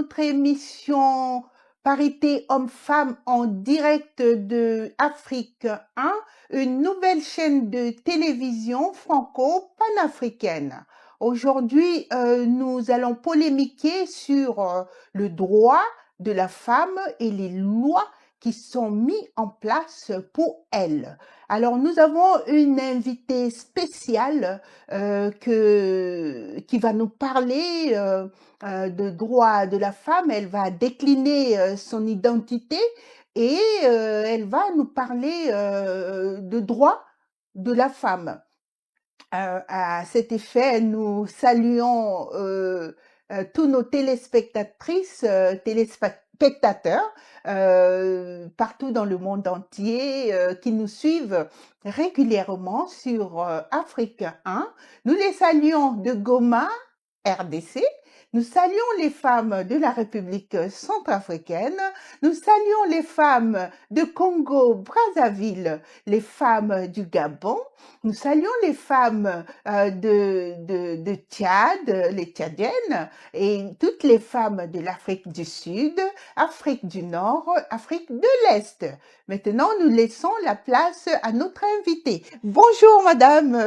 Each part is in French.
notre émission Parité Hommes-Femmes en direct de Afrique 1, une nouvelle chaîne de télévision franco-panafricaine. Aujourd'hui, nous allons polémiquer sur le droit de la femme et les lois qui sont mises en place pour elle. Alors, nous avons une invitée spéciale qui va nous parler de droit de la femme. Elle va décliner son identité et elle va nous parler de droit de la femme. À cet effet, nous saluons tous nos téléspectatrices, téléspectateurs partout dans le monde entier qui nous suivent régulièrement sur Afrique 1. Nous les saluons de Goma, RDC. Nous saluons les femmes de la République centrafricaine. Nous saluons les femmes de Congo-Brazzaville, les femmes du Gabon. Nous saluons les femmes de Tchad, les Tchadiennes, et toutes les femmes de l'Afrique du Sud, Afrique du Nord, Afrique de l'Est. Maintenant, nous laissons la place à notre invitée. Bonjour, madame.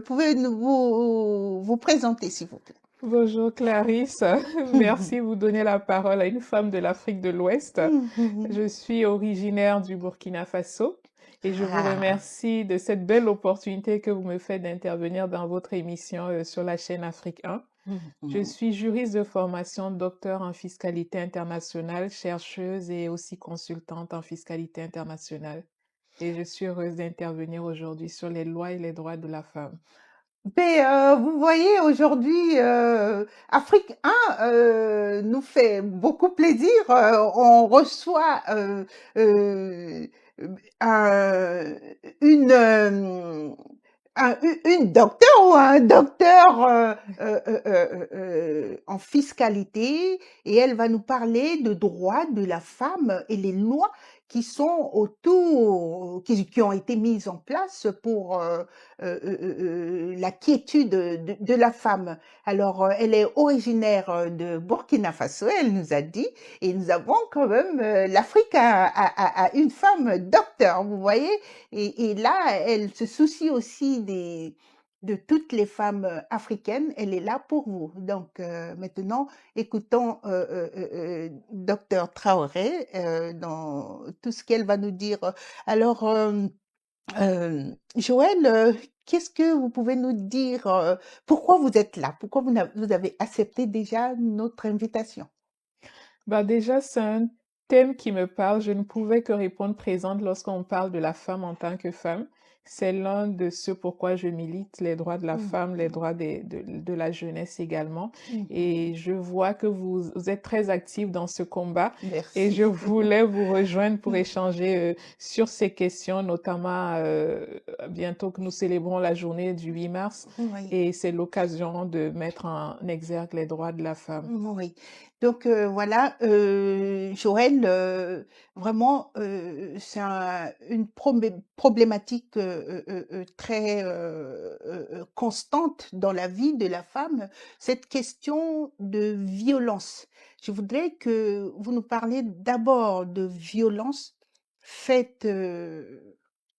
Pouvez-vous vous présenter, s'il vous plaît? Bonjour Clarisse, merci de vous donner la parole à une femme de l'Afrique de l'Ouest. Je suis originaire du Burkina Faso et je vous remercie de cette belle opportunité que vous me faites d'intervenir dans votre émission sur la chaîne Afrique 1. Je suis juriste de formation, docteur en fiscalité internationale, chercheuse et aussi consultante en fiscalité internationale. Et je suis heureuse d'intervenir aujourd'hui sur les lois et les droits de la femme. Mais vous voyez, aujourd'hui, Afrique 1 nous fait beaucoup plaisir. On reçoit un- une, euh, une docteure ou un docteur en fiscalité et elle va nous parler de droits de la femme et les lois qui sont autour, qui ont été mises en place pour la quiétude de la femme. Alors, elle est originaire de Burkina Faso, elle nous a dit, et nous avons quand même, l'Afrique a une femme docteur, vous voyez, et là, elle se soucie aussi de toutes les femmes africaines, elle est là pour vous. Donc, maintenant, écoutons docteur Traoré dans tout ce qu'elle va nous dire. Alors, Joël, qu'est-ce que vous pouvez nous dire? Pourquoi vous êtes là? Pourquoi vous avez accepté déjà notre invitation? Bah déjà, c'est un thème qui me parle. Je ne pouvais que répondre présente lorsqu'on parle de la femme en tant que femme. C'est l'un de ce pourquoi je milite, les droits de la femme, les droits de la jeunesse également. Et je vois que vous êtes très active dans ce combat. Et je Merci. voulais vous rejoindre pour échanger sur ces questions, notamment bientôt que nous célébrons la journée du 8 mars. Oui. Et c'est l'occasion de mettre en exergue les droits de la femme. Oui. Donc voilà, Joël, vraiment, c'est une problématique très constante dans la vie de la femme, cette question de violence. Je voudrais que vous nous parliez d'abord de violence faite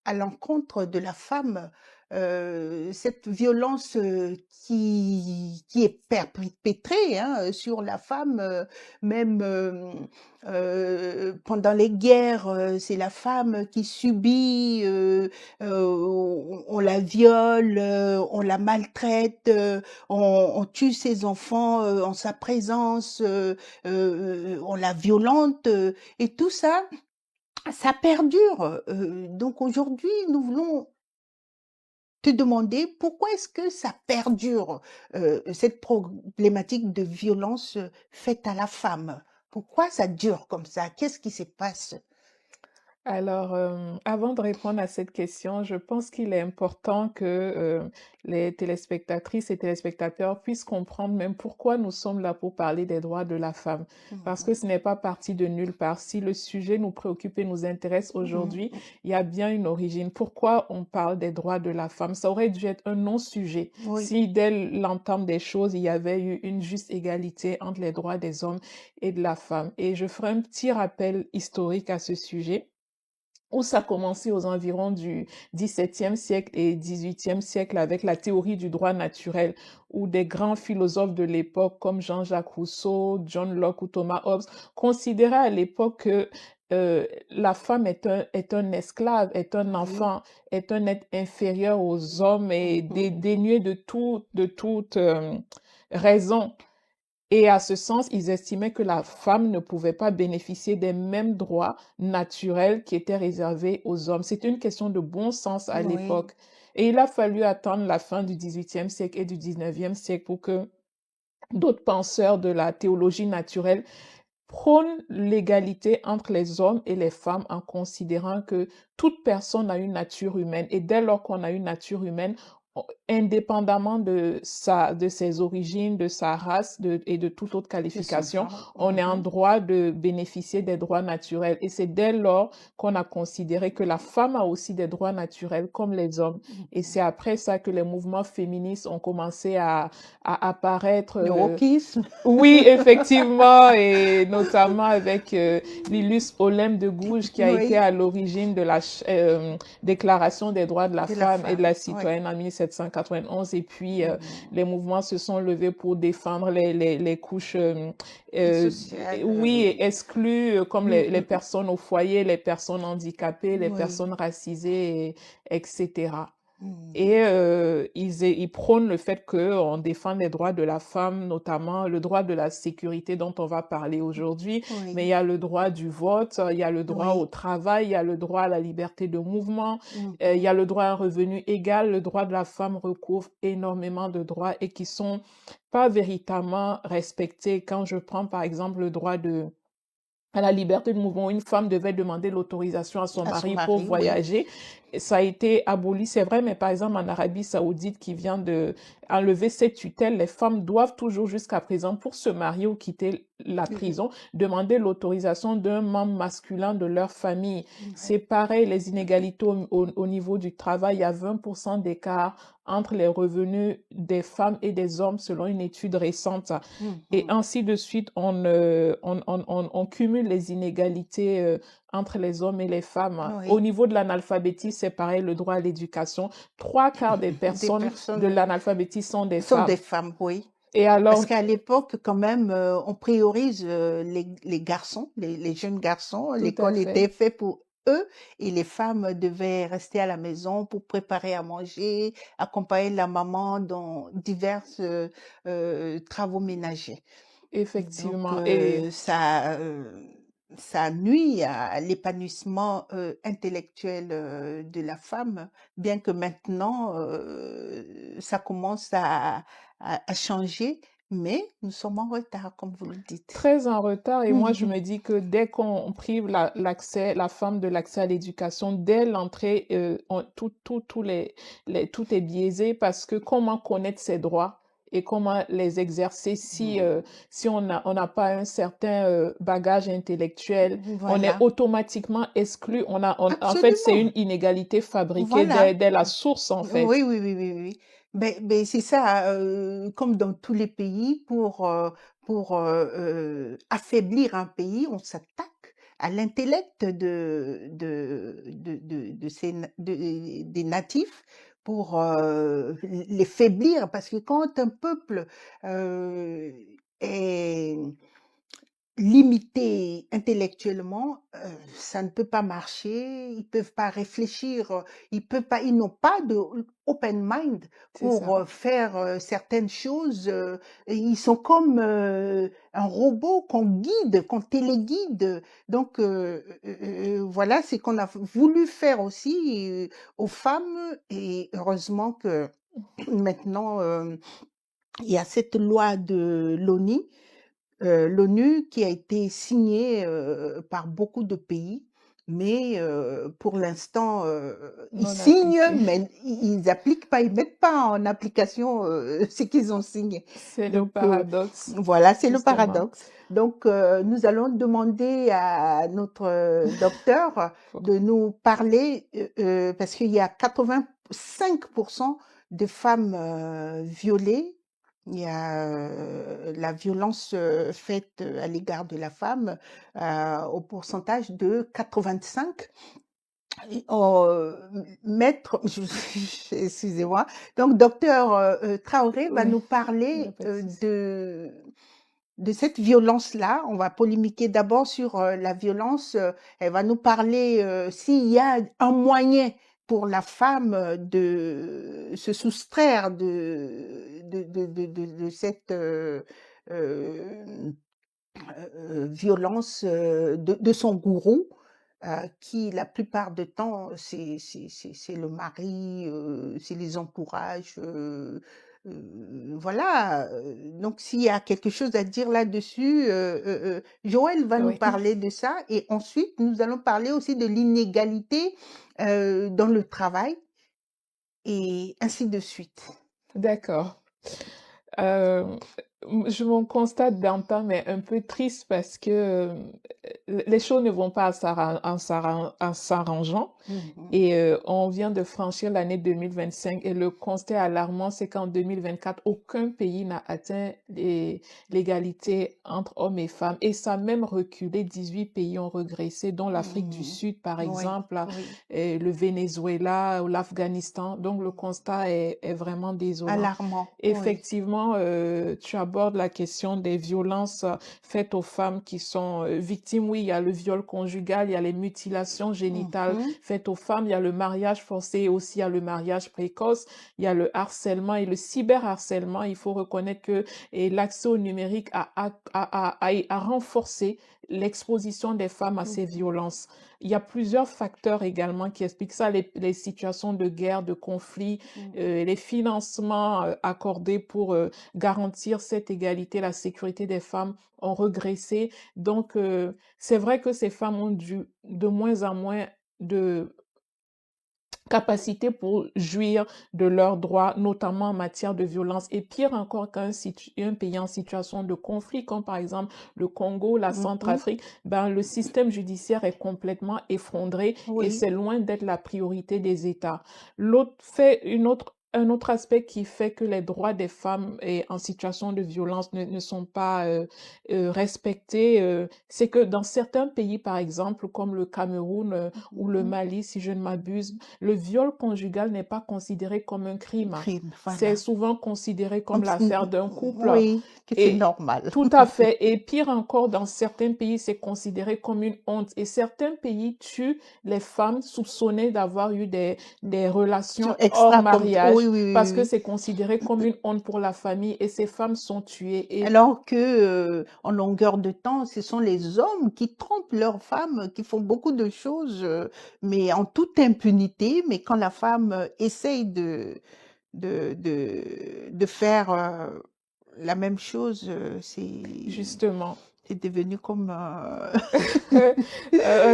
à l'encontre de la femme, cette violence qui est perpétrée hein, sur la femme, même pendant les guerres, c'est la femme qui subit, on la viole, on la maltraite, on tue ses enfants en sa présence, on la violente, et tout ça, ça perdure. Donc aujourd'hui, nous voulons te demander pourquoi est-ce que ça perdure, cette problématique de violence faite à la femme? Pourquoi ça dure comme ça? Qu'est-ce qui se passe? Alors, avant de répondre à cette question, je pense qu'il est important que les téléspectatrices et téléspectateurs puissent comprendre même pourquoi nous sommes là pour parler des droits de la femme. Parce que Mhm. ce n'est pas parti de nulle part. Si le sujet nous préoccupe et nous intéresse aujourd'hui, Mhm. il y a bien une origine. Pourquoi on parle des droits de la femme? Ça aurait dû être un non-sujet Oui. si dès l'entame des choses, il y avait eu une juste égalité entre les droits des hommes et de la femme. Et je ferai un petit rappel historique à ce sujet où ça a commencé aux environs du XVIIe siècle et XVIIIe siècle avec la théorie du droit naturel, où des grands philosophes de l'époque comme Jean-Jacques Rousseau, John Locke ou Thomas Hobbes considéraient à l'époque que la femme est un esclave, est un Oui. enfant, est un être inférieur aux hommes et Mhm. dénué de toute raison. Et à ce sens, ils estimaient que la femme ne pouvait pas bénéficier des mêmes droits naturels qui étaient réservés aux hommes. C'est une question de bon sens à Oui. l'époque. Et il a fallu attendre la fin du XVIIIe siècle et du XIXe siècle pour que d'autres penseurs de la théologie naturelle prônent l'égalité entre les hommes et les femmes en considérant que toute personne a une nature humaine. Et dès lors qu'on a une nature humaine, indépendamment de ses origines, de sa race et de toute autre De son qualification, genre. on est en Mhm. droit de bénéficier des droits naturels. Et c'est dès lors qu'on a considéré que la femme a aussi des droits naturels comme les hommes. Et Mhm. c'est après ça que les mouvements féministes ont commencé à apparaître. Le wokisme. Oui, effectivement, et notamment avec l'illustre Olympe de Gouges qui a été Oui. à l'origine de la Déclaration des droits de la De la femme et de la femme. Oui. citoyenne en 1791. Et puis, Mhm. les mouvements se sont levés pour défendre les couches, Social. oui, exclues, comme les Mhm. personnes au foyer, les personnes handicapées, les Oui. personnes racisées, etc. Mhm. Et ils prônent le fait qu'on défend les droits de la femme, notamment le droit de la sécurité dont on va parler aujourd'hui, mais il Oui. y a le droit du vote, il y a le droit au Oui. travail, il y a le droit à la liberté de mouvement, il y Mhm. a le droit à un revenu égal. Le droit de la femme recouvre énormément de droits et qui sont pas véritablement respectés. Quand je prends par exemple le droit à la liberté de mouvement, une femme devait demander l'autorisation à son À son mari pour mari, oui. voyager. Ça a été aboli, c'est vrai, mais par exemple en Arabie Saoudite qui vient de enlever cette tutelle, les femmes doivent toujours jusqu'à présent, pour se marier ou quitter la Mhm. prison, demander l'autorisation d'un membre masculin de leur famille. Oui. C'est pareil, les inégalités au niveau du travail, il y a 20% d'écart entre les revenus des femmes et des hommes selon une étude récente. Et Mhm. ainsi de suite, on cumule les inégalités entre les hommes et les femmes. Au Oui. niveau de l'analphabétisme, c'est pareil, le droit à l'éducation. Trois quarts des Des personnes de personnes l'analphabétisme sont des sont des femmes. femmes, oui. Et Parce alors, qu'à l'époque, quand même, on priorise les garçons, les jeunes garçons. tout à L'école fait, était faite pour eux et les femmes devaient rester à la maison pour préparer à manger, accompagner la maman dans divers travaux ménagers. Donc, effectivement. Et ça nuit à l'épanouissement intellectuel de la femme, bien que maintenant, ça commence à changer, mais nous sommes en retard, comme vous le dites. très en retard. Et moi, je Mhm. me dis que dès qu'on prive l'accès, la femme de l'accès à l'éducation, dès l'entrée, tout est biaisé parce que comment connaître ses droits et comment les exercer si on n'a pas un certain bagage intellectuel, on est Voilà, automatiquement exclu. En fait, c'est une absolument. inégalité fabriquée Voilà. dès la source, en Oui, fait. oui, oui, oui, oui. Ben, c'est ça, comme dans tous les pays, affaiblir un pays, on s'attaque à l'intellect des natifs pour les faiblir. Parce que quand un peuple est limités intellectuellement, ça ne peut pas marcher, ils peuvent pas réfléchir, ils n'ont pas de open mind C'est pour, ça. faire, certaines choses, et ils sont comme, un robot qu'on guide, qu'on téléguide. Donc voilà, c'est qu'on a voulu faire aussi, aux femmes et heureusement que maintenant, il y a cette loi de l'ONU qui a été signée par beaucoup de pays mais pour l'instant, ils Non signent, appliqué. mais ils appliquent pas, ils mettent pas en application ce qu'ils ont signé. C'est le Donc paradoxe, voilà, c'est le justement. paradoxe. Donc nous allons demander à notre docteur de nous parler, parce qu'il y a 85% de femmes violées. Il y a la violence faite à l'égard de la femme au pourcentage de 85. Maître, excusez-moi, donc docteur Traoré va Oui, nous il n'y a parler pas de souci. de cette violence-là. On va polémiquer d'abord sur la violence. Elle va nous parler s'il y a un moyen pour la femme de se soustraire de cette euh, violence de son gourou, qui la plupart du temps, c'est le mari, c'est les entourages. Voilà. Donc, s'il y a quelque chose à dire là-dessus, Joël va nous Oui, parler de ça. Et ensuite, nous allons parler aussi de l'inégalité dans le travail et ainsi de suite. d'accord. Euh, mon constat d'antan est un peu triste parce que les choses ne vont pas en s'arrangeant. Mhm. Et on vient de franchir l'année 2025 et le constat alarmant, c'est qu'en 2024, aucun pays n'a atteint l'égalité entre hommes et femmes. Et ça a même reculé, 18 pays ont régressé, dont l'Afrique du Mhm. Sud, par Oui, exemple, oui. et le Venezuela ou l'Afghanistan. Donc le constat est vraiment désolant. Alarmant, oui. Effectivement, tu abordes la question des violences faites aux femmes qui sont victimes. Oui, il y a le viol conjugal, il y a les mutilations génitales Mhm. faites aux femmes, il y a le mariage forcé et aussi il y a le mariage précoce, il y a le harcèlement et le cyberharcèlement. Il faut reconnaître que l'accès au numérique a renforcé l'exposition des femmes à ces Mhm. violences. Il y a plusieurs facteurs également qui expliquent ça, les situations de guerre, de conflit, Mhm. les financements accordés pour garantir cette égalité, la sécurité des femmes ont régressé. Donc, c'est vrai que ces femmes ont dû de moins en moins de capacité pour jouir de leurs droits, notamment en matière de violence. Et pire encore un pays en situation de conflit, comme par exemple le Congo, la Mhm. Centrafrique, ben, le système judiciaire est complètement effondré et Oui. c'est loin d'être la priorité des États. L'autre fait un autre aspect qui fait que les droits des femmes en situation de violence ne sont pas respectés, c'est que dans certains pays, par exemple, comme le Cameroun ou le Mhm. Mali, si je ne m'abuse, le viol conjugal n'est pas considéré comme un crime. Crime, C'est voilà. souvent considéré comme Comme l'affaire d'un couple. oui, que c'est Et normal. tout à fait. Et pire encore, dans certains pays, c'est considéré comme une honte. Et certains pays tuent les femmes soupçonnées d'avoir eu des relations hors Extra comme oui, mariage oui, parce oui, que oui. c'est considéré comme une honte pour la famille et ces femmes sont tuées. Et Alors que en longueur de temps, ce sont les hommes qui trompent leurs femmes, qui font beaucoup de choses, mais en toute impunité. Mais quand la femme essaye de faire la même chose, justement, c'est devenu comme un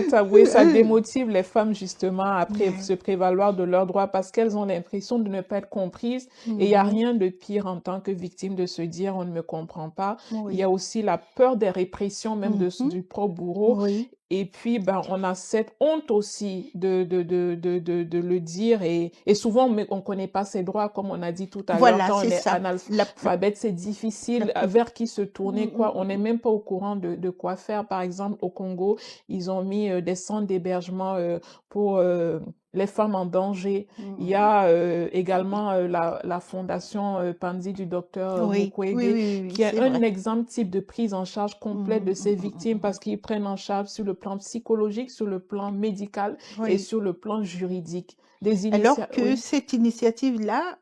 tabou et ça démotive les femmes justement à ouais. se prévaloir de leurs droits parce qu'elles ont l'impression de ne pas être comprises et il n'y a Mhm. rien de pire en tant que victime de se dire on ne me comprend pas. Il y a Oui. aussi la peur des répressions même Mhm. du propre bourreau Oui. et puis ben, on a cette honte aussi de le dire et souvent on ne connaît pas ses droits comme on a dit tout à l'heure Voilà, quand on c'est est ça. analphabète c'est La difficile plus, vers qui se tourner mm, quoi on n'est même pas au courant de quoi faire par exemple au Congo ils ont mis des centres d'hébergement pour les femmes en danger. Il y mm. a également la fondation Panzi du docteur Oui, oui, Mukwege, oui, oui, oui, qui est c'est un vrai. exemple type de prise en charge complète de Mm, ces mm, mm, victimes parce mm. qu'ils prennent en charge sur le plan psychologique, sur le plan médical et Oui. sur le plan juridique. Des Alors initiatives, que oui. cette initiative-là,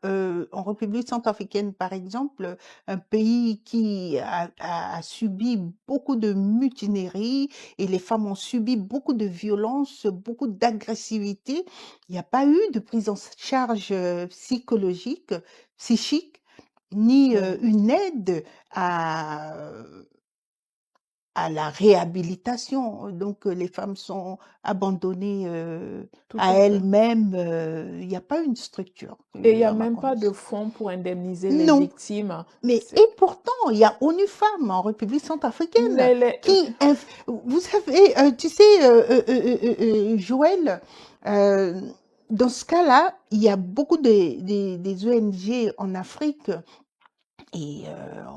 en République centrafricaine, par exemple, un pays qui a subi beaucoup de mutineries et les femmes ont subi beaucoup de violences, beaucoup d'agressivité, il n'y a pas eu de prise en charge psychologique, psychique, ni Oui. une aide à, à la réhabilitation. Donc, les femmes sont abandonnées Tout à à fait. elles-mêmes. Il n'y a pas une structure, Et il n'y a à ma même pas de connaissance. fonds pour indemniser les Non. victimes. Mais, C'est- et pourtant, il y a ONU Femmes en République centrafricaine Mais les... vous savez, tu sais, Joël, euh, dans ce cas-là, il y a beaucoup des ONG en Afrique et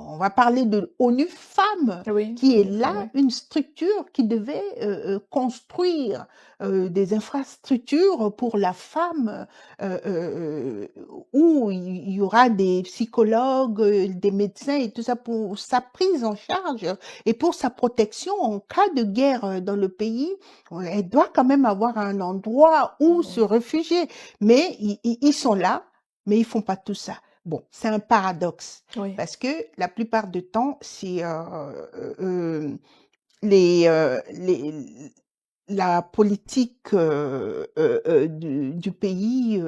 on va parler de ONU Femmes, Oui, qui est une là, femme, oui. une structure qui devait construire des infrastructures pour la femme, euh, euh, où il y aura des psychologues, des médecins et tout ça pour sa prise en charge et pour sa protection en cas de guerre dans le pays. Elle doit quand même avoir un endroit où se Mhm. réfugier. Mais ils sont là, mais ils font pas tout ça. Bon, c'est un paradoxe Oui, parce que la plupart du temps, c'est les, la politique du pays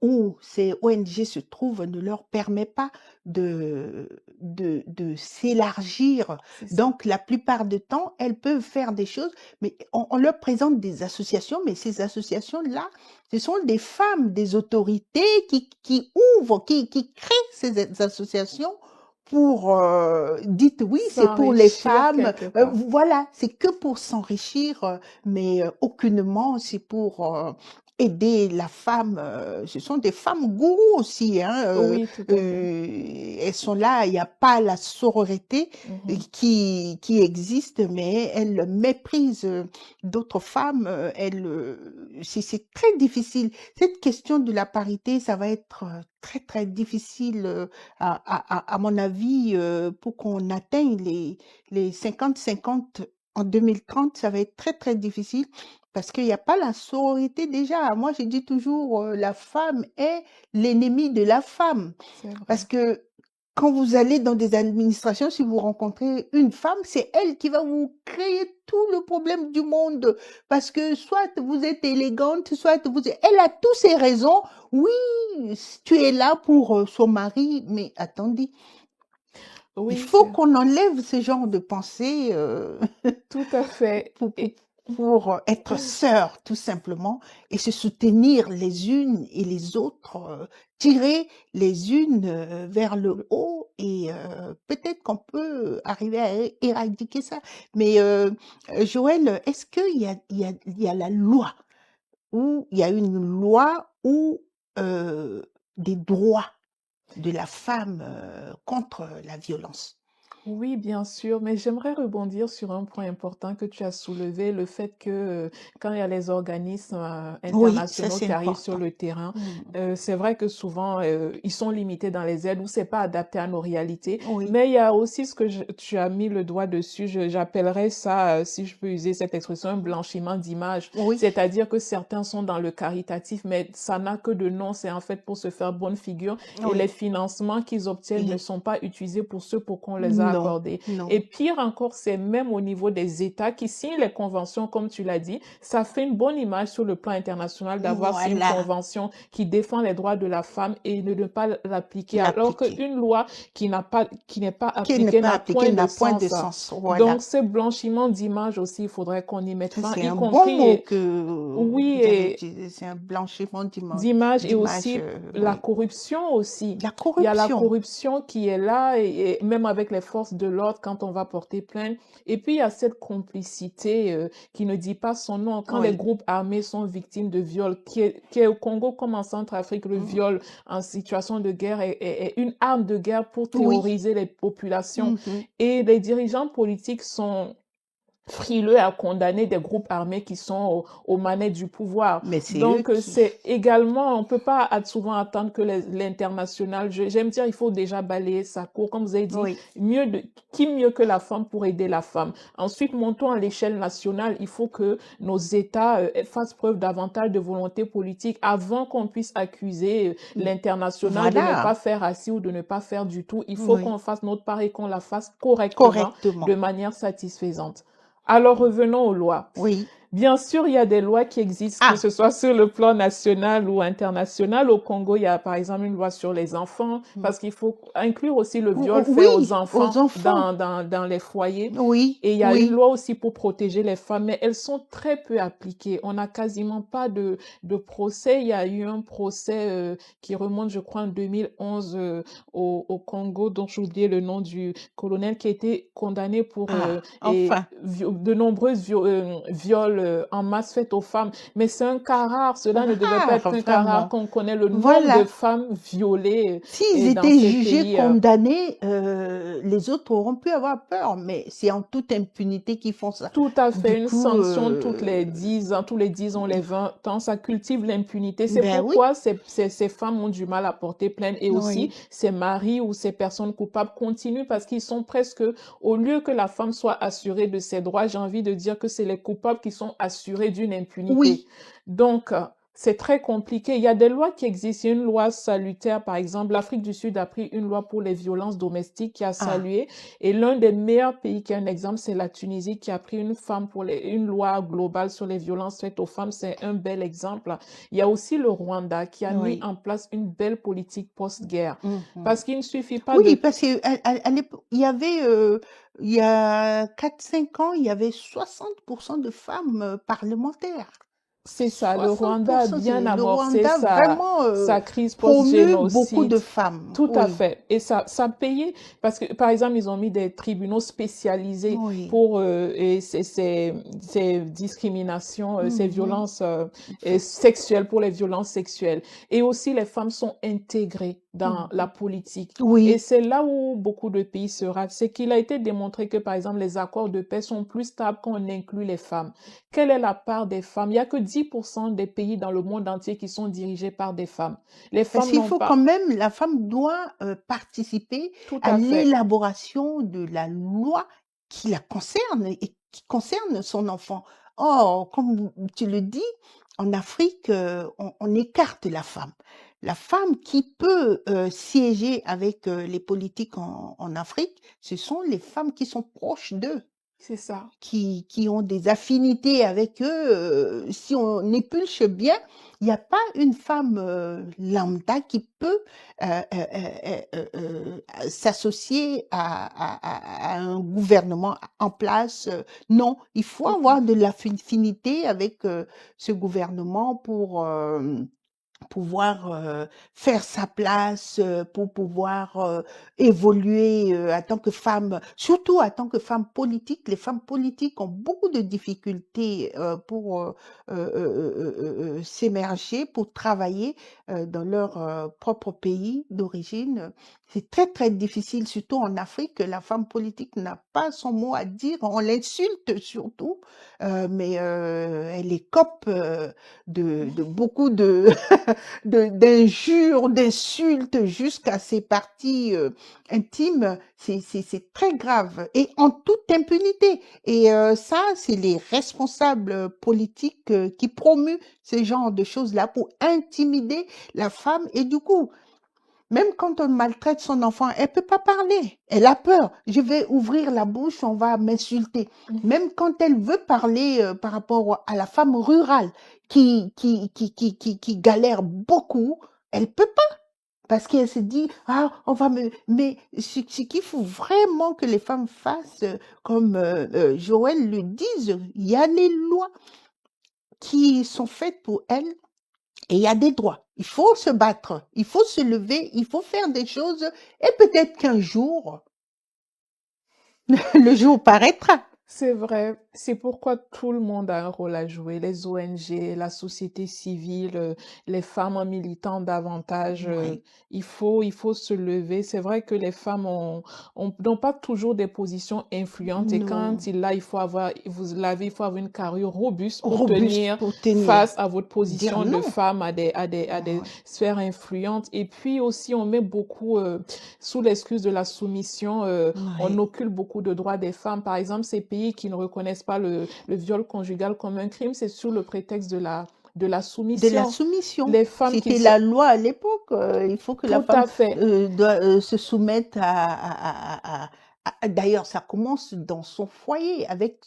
où ces ONG se trouvent ne leur permet pas de s'élargir. c'est ça. Donc, la plupart du temps, elles peuvent faire des choses, mais on leur présente des associations, mais ces associations-là, ce sont des femmes, des autorités qui ouvrent, qui créent ces associations pour, dites oui, c'est pour les S'enrichir femmes, quelque part. voilà, c'est que pour s'enrichir, mais aucunement c'est pour aider la femme. Ce sont des femmes gourous aussi, hein, Oui, tout à fait. elles sont là, il n'y a pas la sororité Mhm. qui existe, mais elles méprisent d'autres femmes. C'est très difficile. Cette question de la parité, ça va être très très difficile à mon avis pour qu'on atteigne les 50-50 en 2030, ça va être très très difficile parce qu'il n'y a pas la sororité déjà. Moi, je dis toujours, la femme est l'ennemi de la femme. C'est Parce vrai. que quand vous allez dans des administrations, si vous rencontrez une femme, c'est elle qui va vous créer tout le problème du monde. Parce que soit vous êtes élégante, soit elle a toutes ses raisons. Oui, tu es là pour son mari, mais attendez, il Oui, faut qu'on enlève ce genre de pensée tout à fait. pour, pour- pour être sœurs, tout simplement, et se soutenir les unes et les autres, tirer les unes vers le haut, et peut-être qu'on peut arriver à éradiquer ça. Mais Joël, est-ce qu'il y a la loi, ou il y a une loi où des droits de la femme contre la violence? Oui, bien sûr, mais j'aimerais rebondir sur un point important que tu as soulevé, le fait que quand il y a les organismes Oui, ça internationaux c'est qui arrivent sur important. le terrain, Mm. c'est vrai que souvent ils sont limités dans les aides ou c'est pas adapté à nos réalités. Oui, Mais il y a aussi ce que tu as mis le doigt dessus, j'appellerais ça, si je peux user cette expression, un blanchiment d'image. oui, C'est-à-dire que certains sont dans le caritatif, mais ça n'a que de nom, c'est en fait pour se faire bonne figure et les oui. financements qu'ils obtiennent ne Et sont pas utilisés pour ce pour qu'on les a non, accordés. non. Et pire encore, c'est même au niveau des États qui signent les conventions, comme tu l'as dit, ça fait une bonne image sur le plan international d'avoir signé une Voilà, convention qui défend les droits de la femme et de ne pas l'appliquer, alors l'appliquer. qu'une loi qui n'est pas Qui n'est appliquée pas n'a appliqué point de n'a point de sens. sens. Donc, Voilà. ce blanchiment d'image aussi, il faudrait qu'on y mette Ça, fin, c'est y un bon mot compris, que oui, vous avez et utilisé. C'est un blanchiment d'image et d'image, aussi la oui. corruption aussi. La Il y a la corruption. corruption qui est là et même avec les forces de l'ordre quand on va porter plainte. Et puis il y a cette complicité qui ne dit pas son nom. Quand les Oui. groupes armés sont victimes de viol, qui est au Congo comme en Centrafrique, le Mm. viol en situation de guerre est une arme de guerre pour Oui. terroriser les populations. Mhm. Et les dirigeants politiques sont frileux à condamner des groupes armés qui sont aux manettes du pouvoir. Mais c'est eux Donc, qui. c'est également, on peut pas souvent attendre que l'international, j'aime dire, il faut déjà balayer sa cour. Comme vous avez dit, Oui. qui mieux que la femme pour aider la femme? Ensuite, montons à l'échelle nationale. Il faut que nos États fassent preuve davantage de volonté politique avant qu'on puisse accuser l'international de ne pas Voilà. faire assez ou de ne pas faire du tout. Il faut Oui. qu'on fasse notre part et qu'on la fasse correctement, de Correctement. manière satisfaisante. Alors revenons aux lois. Oui. Bien sûr, il y a des lois qui existent, que Ah, ce soit sur le plan national ou international. Au Congo, il y a par exemple une loi sur les enfants, mm. parce qu'il faut inclure aussi le viol fait aux Oui, aux enfants enfants. dans les foyers. Oui, Et il y a une oui. loi aussi pour protéger les femmes, mais elles sont très peu appliquées. On n'a quasiment pas de procès. Il y a eu un procès qui remonte, je crois, en 2011 au Congo, dont j'ai oublié le nom du colonel, qui a été condamné pour Ah, enfin. de nombreuses viols en masse faits aux femmes. Mais c'est un cas rare. Cela ne devait pas être Rare, un cas rare vraiment. qu'on connaît le nombre de Voilà. femmes violées S'ils dans étaient ces jugés pays. condamnés, les autres auront pu avoir peur, mais c'est en toute impunité qu'ils font ça. Tout à Du fait, une coup, sanction toutes les 10 ans, tous les 10 ans, les 20 ans, ça cultive l'impunité. C'est ben oui, pourquoi ces femmes ont du mal à porter plainte et aussi oui, ces maris ou ces personnes coupables continuent parce qu'ils sont presque, au lieu que la femme soit assurée de ses droits, j'ai envie de dire que c'est les coupables qui sont assurés d'une impunité. oui. Donc, c'est très compliqué. Il y a des lois qui existent. Il y a une loi salutaire, par exemple. L'Afrique du Sud a pris une loi pour les violences domestiques qui a Ah, salué. Et l'un des meilleurs pays qui est un exemple, c'est la Tunisie qui a pris une loi globale sur les violences faites aux femmes. C'est un bel exemple. Il y a aussi le Rwanda qui a mis oui. en place une belle politique post-guerre. Mhm. Parce qu'il ne suffit pas Oui, de parce que à l'époque, il y avait, il y a 4 5 ans, il y avait 60% de femmes parlementaires. C'est ça, le Rwanda a 60%, bien le amorcé Rwanda vraiment sa crise promu beaucoup post-génocide. de femmes. Tout à Oui, fait. Et ça a payé parce que, par exemple, ils ont mis des tribunaux spécialisés oui. pour et ces discriminations, ces Mhm. violences et sexuelles pour les violences sexuelles. Et aussi, les femmes sont intégrées dans la Mhm. politique. Et Oui, c'est là où beaucoup de pays se ratent. C'est qu'il a été démontré que, par exemple, les accords de paix sont plus stables quand on inclut les femmes. Quelle est la part des femmes? Il n'y a que 10% des pays dans le monde entier qui sont dirigés par des femmes. Les parce femmes qu'il n'ont faut quand pas. même, la femme doit participer Tout à à fait. l'élaboration de la loi qui la concerne et qui concerne son enfant. Or, comme tu le dis, en Afrique, on écarte la femme. La femme qui peut siéger avec les politiques en Afrique, ce sont les femmes qui sont proches d'eux, C'est ça. qui ont des affinités avec eux. Si on épulche bien, il n'y a pas une femme lambda qui peut s'associer à un gouvernement en place. Non, il faut Tout à avoir de l'affinité avec ce gouvernement pour pouvoir faire sa place, pour pouvoir évoluer en tant que femme, surtout en tant que femme politique. Les femmes politiques ont beaucoup de difficultés pour s'émerger, pour travailler dans leur propre pays d'origine. C'est très, très difficile, surtout en Afrique, que la femme politique n'a pas son mot à dire. On l'insulte surtout, mais elle écope de beaucoup de d'injures, d'insultes jusqu'à ses parties intimes, c'est très grave et en toute impunité. Et ça, c'est les responsables politiques qui promuent ce genre de choses-là pour intimider la femme. Et du coup, même quand on maltraite son enfant, elle peut pas parler. Elle a peur. Je vais ouvrir la bouche, on va m'insulter. Même quand elle veut parler par rapport à la femme rurale qui galère beaucoup, elle peut pas. Parce qu'elle se dit, ah, on va me... Mais ce qu'il faut vraiment que les femmes fassent, comme Joël le dise, il y a les lois qui sont faites pour elles et il y a des droits. Il faut se battre, il faut se lever, il faut faire des choses et peut-être qu'un jour, le jour paraîtra. C'est vrai, c'est pourquoi tout le monde a un rôle à jouer, les ONG, la société civile, les femmes en militant davantage. Oui, Il faut se lever. C'est vrai que les femmes n'ont pas toujours des positions influentes et quand non, il faut avoir, vous l'avez, il faut avoir une carrure robuste pour robuste tenir pour tenir. face à votre Dire position de non. femme à des Oui, sphères influentes. Et puis aussi, on met beaucoup, sous l'excuse de la soumission, on oui. occulte beaucoup de droits des femmes. Par exemple, ces pays qui ne reconnaissent pas le viol conjugal comme un crime, c'est sous le prétexte de la De la soumission. soumission. Les femmes qui C'était sont la loi à l'époque. Il faut que la tout femme à fait, doit se soumettre D'ailleurs, ça commence dans son foyer, avec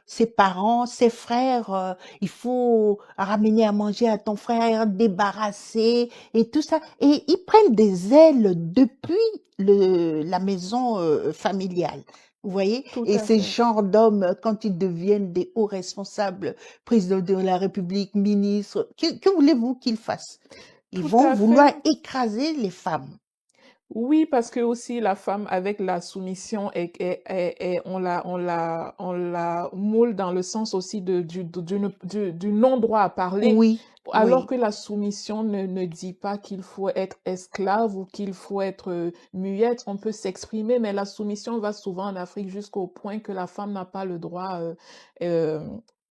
ses parents, ses frères. Il faut ramener à manger à ton frère, débarrasser et tout ça. Et ils prennent des ailes depuis la maison familiale. Vous voyez? Tout Et à ces fait. genres d'hommes, quand ils deviennent des hauts responsables, président de la République, ministre, que voulez-vous qu'ils fassent? Ils Tout vont à fait. vouloir écraser les femmes. Oui, parce que aussi la femme avec la soumission on la moule dans le sens aussi du non-droit à parler, Oui, alors oui. que la soumission ne dit pas qu'il faut être esclave ou qu'il faut être muette. On peut s'exprimer, mais la soumission va souvent en Afrique jusqu'au point que la femme n'a pas le droit euh,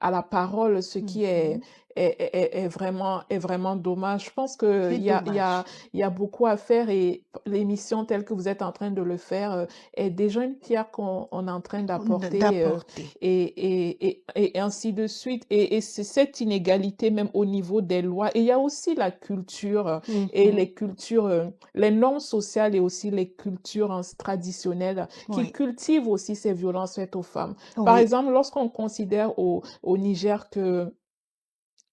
à la parole, ce qui Mhm. est vraiment dommage. Je pense que C'est dommage il y a beaucoup à faire et l'émission telle que vous êtes en train de le faire est déjà une pierre qu'on est en train d'apporter d'apporter. et ainsi de suite. Et c'est cette inégalité même au niveau des lois. Et il y a aussi la culture et Mhm. les cultures, les normes sociales et aussi les cultures traditionnelles qui Oui, cultivent aussi ces violences faites aux femmes. Par oui. exemple, lorsqu'on considère au Niger que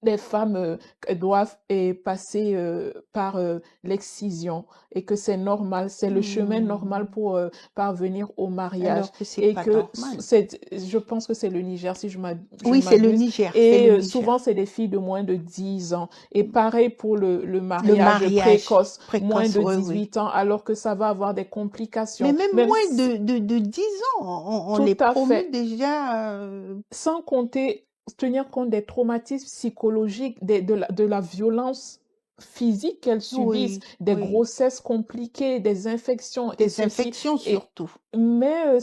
les femmes doivent passer par l'excision et que c'est normal, c'est le chemin normal Hmm. pour parvenir au mariage Alors que c'est et pas que normal. je pense que c'est le Niger si je ne Oui, c'est le m'abuse Niger, c'est le et souvent Niger. c'est des filles de moins de 10 ans et pareil pour le Le mariage mariage précoce, moins précoce, de oui, oui. 18 ans alors que ça va avoir des Mais complications, même même moins de 10 ans, on tout les à promut fait. déjà. Sans compter tenir compte des traumatismes psychologiques, de la violence physique qu'elles subissent, Oui, des oui. grossesses compliquées, des infections et Des ceci. infections Et, surtout. mais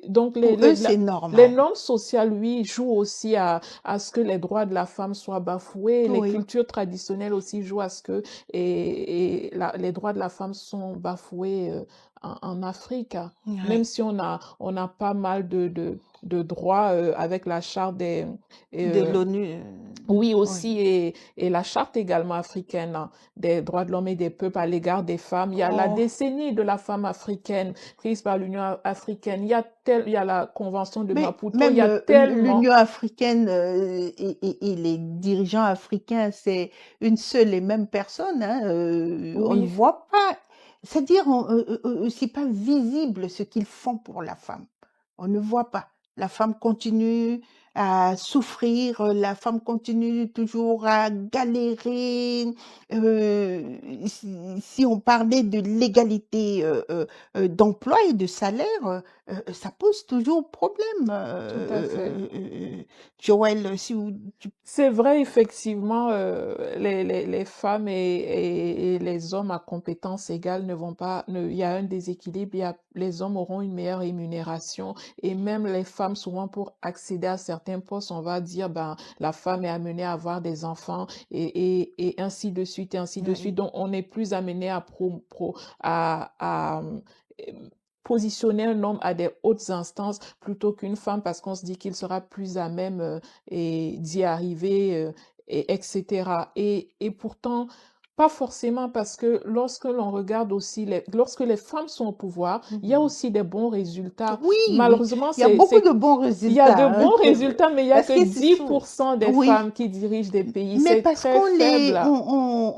donc Pour eux, c'est les normal. normes sociales, oui, jouent aussi à ce que les droits de la femme soient bafoués. Les Oui, cultures traditionnelles aussi jouent à ce que les droits de la femme sont bafoués en Afrique, hein. Même oui. si on a pas mal de droits avec la charte De euh, l'ONU. oui Oui. aussi, et la charte également africaine hein, des droits de l'homme et des peuples à l'égard des femmes. Il y a la Oh. décennie de la femme africaine prise par l'Union africaine. Il y a la Convention de Mais Maputo. Il y même a tellement. l'Union africaine et les dirigeants africains, c'est une seule et même personne, hein, on ne Oui, voit pas, c'est-à-dire, c'est pas visible ce qu'ils font pour la femme. On ne voit pas. La femme continue à souffrir, la femme continue toujours à galérer. Si on parlait de l'égalité d'emploi et de salaire, ça pose toujours problème. tout à fait. Joël, si tu... C'est vrai, effectivement, les femmes et les hommes à compétences égales ne vont pas, il y a un déséquilibre, les hommes auront une meilleure rémunération et même les femmes, souvent pour accéder à certains postes, on va dire, ben, la femme est amenée à avoir des enfants et ainsi de suite et ainsi de suite. Oui, Donc, on est plus amené à positionner un homme à des hautes instances plutôt qu'une femme parce qu'on se dit qu'il sera plus à même et d'y arriver, etc. Et pourtant, pas forcément parce que lorsque l'on regarde aussi, lorsque les femmes sont au pouvoir, il y a mhm. aussi des bons résultats. Oui, oui, Malheureusement, il y a beaucoup de bons il y a de résultats, hein, bons résultats, mais il n'y a parce que que c'est sous... 10% des Oui, femmes qui dirigent des pays. mais C'est parce très qu'on faible.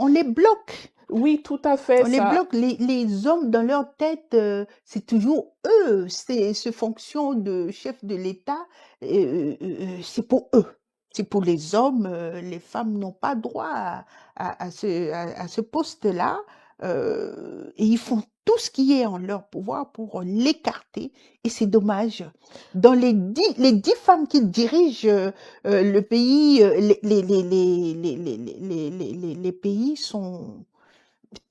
on les bloque. Oui, tout à fait, On les ça. bloque, les hommes dans leur tête, c'est toujours eux, c'est ce fonction de chef de l'État, c'est pour eux. C'est pour les hommes, les femmes n'ont pas droit à ce poste-là, et ils font tout ce qui est en leur pouvoir pour l'écarter, et c'est dommage. Dans les 10 femmes qui dirigent le pays, les pays sont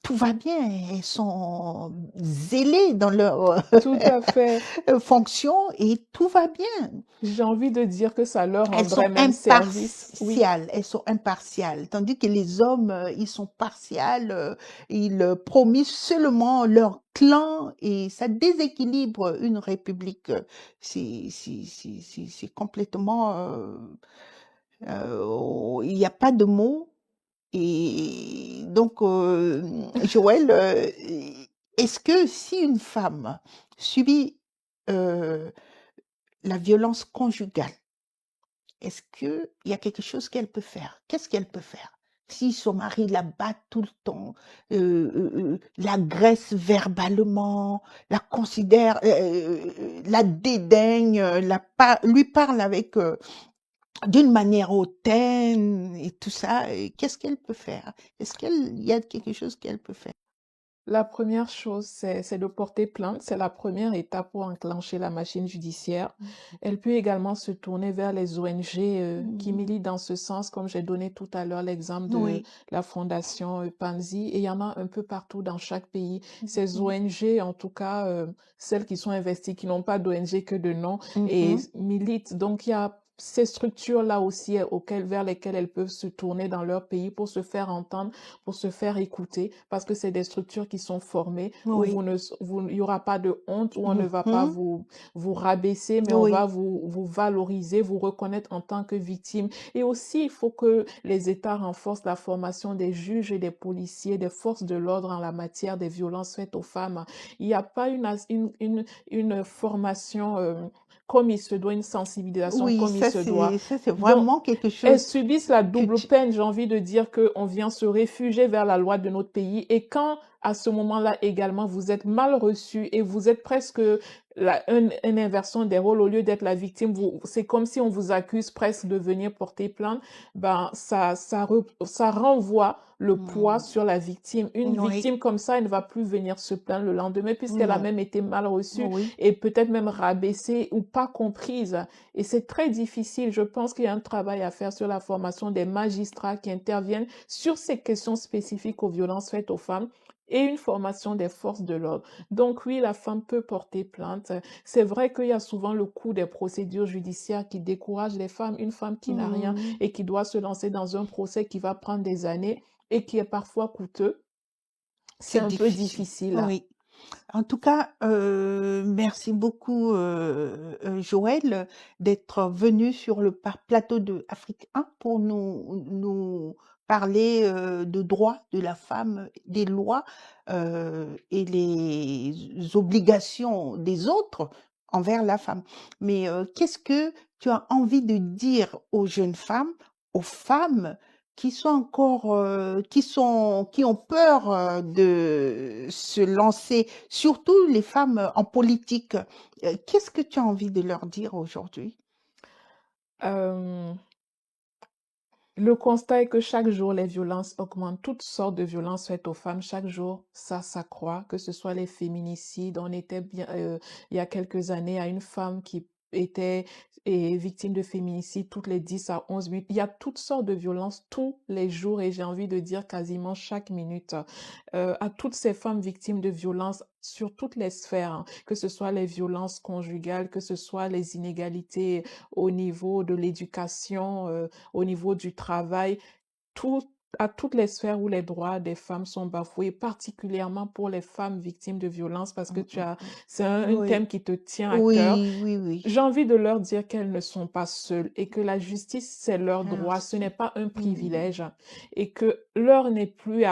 tout va bien, elles sont zélées dans leur Tout à fait. fonction et tout va bien. J'ai envie de dire que ça leur Elles rendrait sont même service. Oui, impartiales, elles sont impartiales, tandis que les hommes, ils sont partials, ils promusent seulement leur clan et ça déséquilibre une république. C'est complètement, il n'y a pas de mots. Et donc, Joël, est-ce que si une femme subit la violence conjugale, est-ce qu'il y a quelque chose qu'elle peut faire? Qu'est-ce qu'elle peut faire? Si son mari la bat tout le temps, l'agresse verbalement, la considère, la dédaigne, lui parle avec d'une manière hautaine et tout ça, qu'est-ce qu'elle peut faire? Est-ce qu'il y a quelque chose qu'elle peut faire? La première chose, c'est de porter plainte. C'est la première étape pour enclencher la machine judiciaire. Elle peut également se tourner vers les ONG qui militent dans ce sens, comme j'ai donné tout à l'heure l'exemple de Oui. la fondation Panzi. Et il y en a un peu partout dans chaque pays. Ces ONG, en tout cas, celles qui sont investies, qui n'ont pas d'ONG que de nom, et militent. Donc, il y a ces structures-là aussi vers lesquelles elles peuvent se tourner dans leur pays pour se faire entendre, pour se faire écouter, parce que c'est des structures qui sont formées, où Oui. il n'y aura pas de honte, où on ne va pas vous rabaisser, mais on Oui. va vous valoriser, vous reconnaître en tant que victime. Et aussi, il faut que les États renforcent la formation des juges et des policiers, des forces de l'ordre en la matière des violences faites aux femmes. Il n'y a pas une formation comme il se doit, une sensibilisation Oui, comme il se doit. ça c'est Donc, vraiment quelque elles chose subissent la que double peine. J'ai envie de dire qu'on vient se réfugier vers la loi de notre pays. Et quand, à ce moment-là également, vous êtes mal reçu et vous êtes presque une inversion des rôles, au lieu d'être la victime, c'est comme si on vous accuse presque de venir porter plainte, ben, ça renvoie le poids sur la victime. Une Oui. victime comme ça, elle ne va plus venir se plaindre le lendemain puisqu'elle a Non. même été mal reçue Oui. et peut-être même rabaissée ou pas comprise. Et c'est très difficile. Je pense qu'il y a un travail à faire sur la formation des magistrats qui interviennent sur ces questions spécifiques aux violences faites aux femmes et une formation des forces de l'ordre. Donc oui, la femme peut porter plainte. C'est vrai qu'il y a souvent le coût des procédures judiciaires qui découragent les femmes. Une femme qui n'a rien et qui doit se lancer dans un procès qui va prendre des années et qui est parfois coûteux, c'est un peu difficile. Oui. En tout cas, merci beaucoup, Joël, d'être venu sur le plateau de Afrique 1 pour nous parler de droits de la femme, des lois et les obligations des autres envers la femme. Mais qu'est-ce que tu as envie de dire aux jeunes femmes, aux femmes qui sont encore, qui ont peur de se lancer, surtout les femmes en politique. Qu'est-ce que tu as envie de leur dire aujourd'hui? Le constat est que chaque jour, les violences augmentent, toutes sortes de violences faites aux femmes. Chaque jour, ça s'accroît, que ce soit les féminicides. On était bien, il y a quelques années, à une femme qui était victime de féminicide toutes les 10 à 11 minutes. Il y a toutes sortes de violences tous les jours et j'ai envie de dire quasiment chaque minute. À toutes ces femmes victimes de violences sur toutes les sphères, hein, que ce soit les violences conjugales, que ce soit les inégalités au niveau de l'éducation, au niveau du travail, tout, à toutes les sphères où les droits des femmes sont bafoués, particulièrement pour les femmes victimes de violences, parce que c'est un Oui, thème qui te tient à cœur. oui, oui, oui. J'ai envie de leur dire qu'elles ne sont pas seules et que la justice, c'est leur droit, ce n'est pas un privilège et que l'heure n'est plus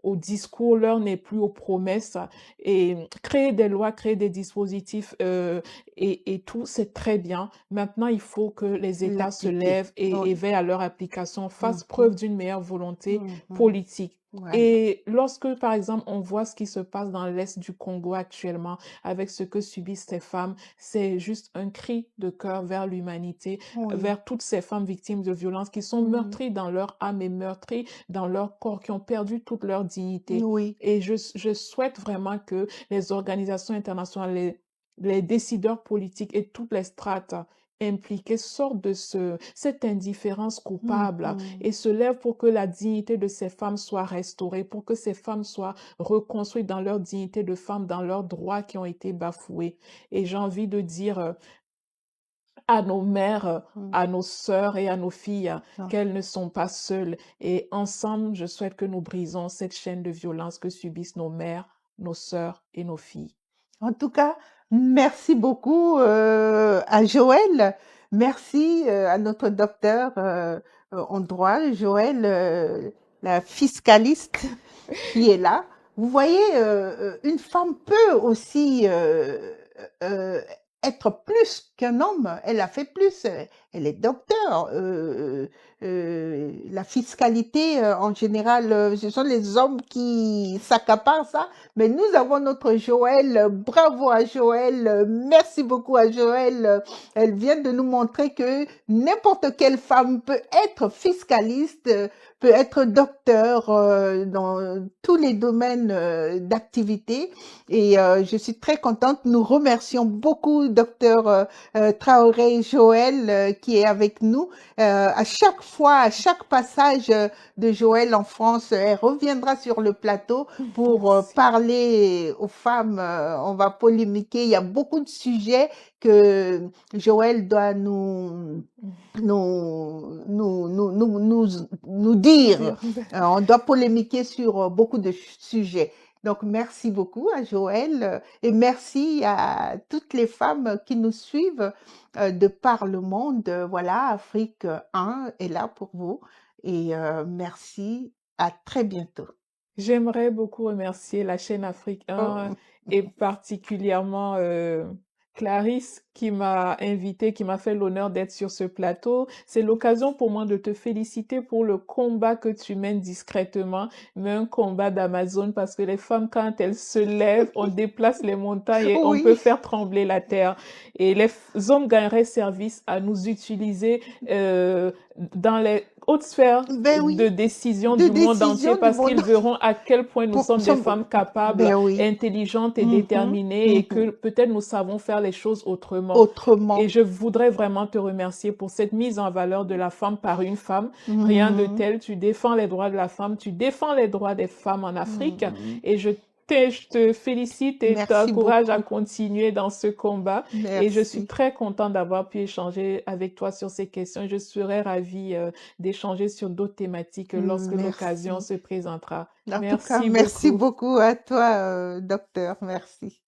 au discours, l'heure n'est plus aux promesses et créer des lois, créer des dispositifs et tout, c'est très bien. Maintenant, il faut que les États se L'appliquer. lèvent et Oui. veillent à leur application, fassent preuve d'une meilleure volonté Mhm. politique. Voilà. Et lorsque, par exemple, on voit ce qui se passe dans l'Est du Congo actuellement avec ce que subissent ces femmes, c'est juste un cri de cœur vers l'humanité, Oui. vers toutes ces femmes victimes de violences qui sont meurtries dans leur âme et meurtries dans leur corps, qui ont perdu toute leur dignité. Oui. Et je souhaite vraiment que les organisations internationales, les décideurs politiques et toutes les strates impliqués sortent de cette indifférence coupable et se lèvent pour que la dignité de ces femmes soit restaurée, pour que ces femmes soient reconstruites dans leur dignité de femmes, dans leurs droits qui ont été bafoués. Et j'ai envie de dire à nos mères, à nos sœurs et à nos filles qu'elles ne sont pas seules. Et ensemble, je souhaite que nous brisons cette chaîne de violence que subissent nos mères, nos sœurs et nos filles. En tout cas, merci beaucoup à Joël. Merci à notre docteur en droit, Joël, la fiscaliste qui est là. Vous voyez, une femme peut aussi euh, être plus qu'un homme. Elle a fait plus. Elle est docteur. La fiscalité, en général, ce sont les hommes qui s'accaparent ça. Mais nous avons notre Joël. Bravo à Joël. Merci beaucoup à Joël. Elle vient de nous montrer que n'importe quelle femme peut être fiscaliste, peut être docteur dans tous les domaines d'activité. Et je suis très contente. Nous remercions beaucoup docteur Traoré Joël qui est avec nous. À chaque fois, à chaque passage de Joël en France, elle reviendra sur le plateau pour Merci. parler aux femmes. On va polémiquer. Il y a beaucoup de sujets que Joël doit nous dire. On doit polémiquer sur beaucoup de sujets. Donc, merci beaucoup à Joël et merci à toutes les femmes qui nous suivent de par le monde. Voilà, Afrique 1 est là pour vous et merci. À très bientôt. J'aimerais beaucoup remercier la chaîne Afrique 1 et particulièrement Clarisse qui m'a invité, qui m'a fait l'honneur d'être sur ce plateau. C'est l'occasion pour moi de te féliciter pour le combat que tu mènes discrètement, mais un combat d'Amazon parce que les femmes, quand elles se lèvent, on déplace les montagnes et on peut faire trembler la terre. Et les hommes gagneraient service à nous utiliser dans les hautes sphères de décision du monde entier parce qu'ils verront à quel point nous sommes des femmes capables, intelligentes et déterminées et que peut-être nous savons faire les choses autrement. Et je voudrais vraiment te remercier pour cette mise en valeur de la femme par une femme. Rien de tel, tu défends les droits de la femme, tu défends les droits des femmes en Afrique et je te félicite et t'encourage à continuer dans ce combat. Et je suis très contente d'avoir pu échanger avec toi sur ces questions. Je serais ravie d'échanger sur d'autres thématiques lorsque l'occasion se présentera. Merci beaucoup à toi, docteur. Merci.